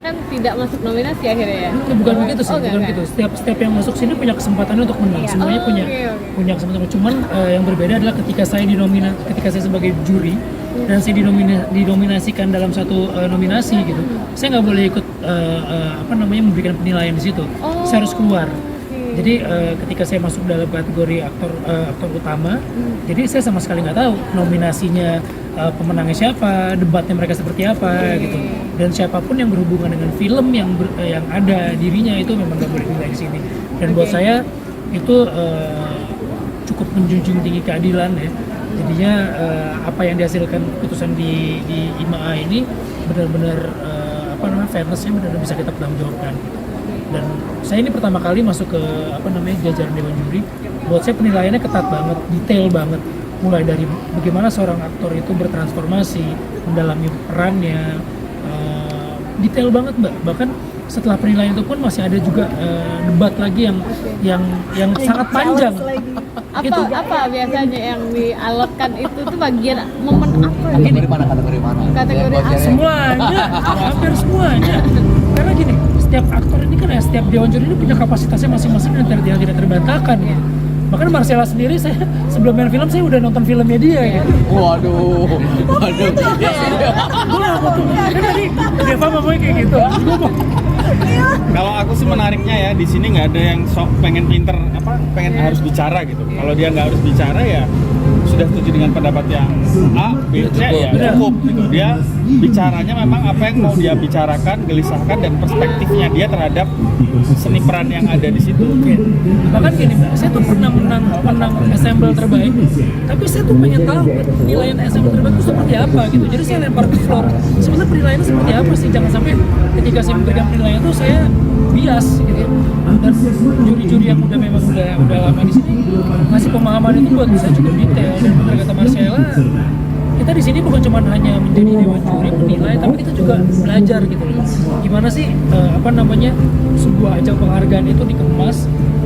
Kan tidak masuk nominasi akhirnya ya? Bukan begitu sih, bukan enggak. begitu. Setiap yang masuk sini punya kesempatan untuk menang. Semuanya punya kesempatan. Cuman yang berbeda adalah ketika saya sebagai juri dan saya dinominasikan dalam satu nominasi gitu, saya nggak boleh ikut memberikan penilaian di situ. Saya harus keluar. Jadi ketika saya masuk dalam kategori aktor utama, jadi saya sama sekali nggak tahu nominasinya pemenangnya siapa, debatnya mereka seperti apa gitu. Dan siapapun yang berhubungan dengan film yang ada dirinya itu memang nggak boleh dinilai di sini. Dan buat saya itu cukup menjunjung tinggi keadilan ya. Jadinya apa yang dihasilkan keputusan di IMA ini benar-benar fairness-nya benar-benar bisa kita pertanggungjawabkan. Dan saya ini pertama kali masuk ke jajaran Dewan Juri. Buat saya penilaiannya ketat banget, detail banget. Mulai dari bagaimana seorang aktor itu bertransformasi, mendalami perannya, detail banget Mbak. Bahkan setelah penilaian itu pun masih ada juga debat lagi yang sangat panjang. Apa biasanya yang dialogkan itu tuh bagian momen apa? Kategori mana? Kategori apa? Semuanya, hampir semuanya. Karena gini, setiap aktor ini kan setiap Dewan Juri ini punya kapasitasnya masing-masing yang tidak terbantahkan. Bahkan Marcella sendiri, saya sebelum main film saya udah nonton filmnya dia gitu. Waduh. Gue gak foto, kan tadi Deva ngomongnya kayak gitu. Kalau aku sih menariknya ya, di sini nggak ada yang sok pengen pinter, pengen harus bicara gitu. Kalau dia nggak harus bicara ya sudah setuju dengan pendapat yang A, B, C ya cukup gitu. Dia bicaranya memang apa yang mau dia bicarakan, gelisahkan dan perspektifnya dia terhadap seni peran yang ada di situ. Bahkan gini Mbak, saya tuh pernah menang ensemble terbaik, tapi saya tuh pengen tahu penilaian ensemble terbaik itu seperti apa gitu. Jadi saya lempar ke floor, sebenarnya penilaiannya seperti apa sih? Jangan sampai ketika saya memberikan penilaian itu saya bias gitu. Dan juri-juri yang udah lama di sini ngasih pemahaman itu buat saya cukup detail. Dan benar kata Marcella, kita di sini bukan cuma hanya menjadi dewan juri menilai, tapi kita juga belajar gitu loh. Gimana sih sebuah ajang penghargaan itu dikemas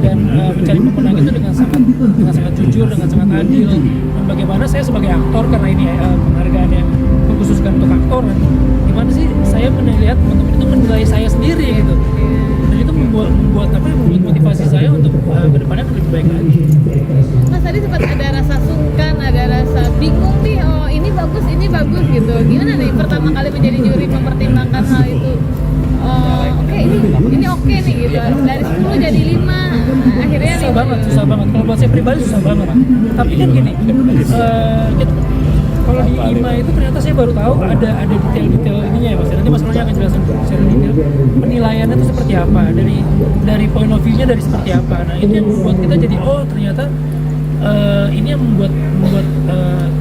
dan mencari pemenang itu dengan sangat jujur, dengan sangat adil. Dan bagaimana saya sebagai aktor, karena ini penghargaannya khususkan untuk aktor, gimana sih saya melihat teman-teman itu menilai saya sendiri gitu. Dan itu membuat motivasi saya untuk kedepannya lebih baik lagi. Mas tadi sempat ada rasa sungkan, ada rasa bingung nih, oh ini bagus gitu. Gimana nih pertama kali menjadi juri mempertimbangkan hal itu? Ini oke nih gitu. Dari 10 jadi 5. Akhirnya susah banget. Kalau buat saya pribadi susah banget. Tapi kan gini, kalau di IMA itu ternyata saya baru tahu ada detail-detail ininya ya Mas. Nanti Mas Roni akan jelasin secara detail penilaiannya itu seperti apa, dari point of view-nya dari seperti apa. Nah itu yang membuat kita jadi ternyata ini yang membuat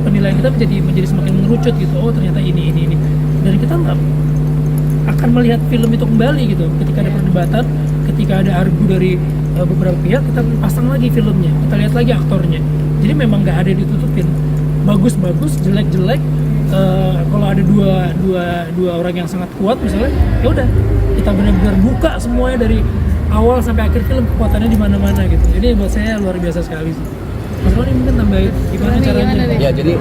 penilaian kita menjadi semakin mengerucut gitu. Ternyata ini. Dan kita nggak akan melihat film itu kembali gitu. Ketika ada perdebatan, ketika ada argu dari beberapa pihak, kita pasang lagi filmnya, kita lihat lagi aktornya. Jadi memang nggak ada ditutupin. Bagus, jelek. Kalau ada dua orang yang sangat kuat misalnya, ya udah kita benar-benar buka semuanya dari awal sampai akhir film, kekuatannya di mana-mana gitu. Jadi buat saya luar biasa sekali sih. Mas Roni mungkin tambahin gimana caranya? Ya jadi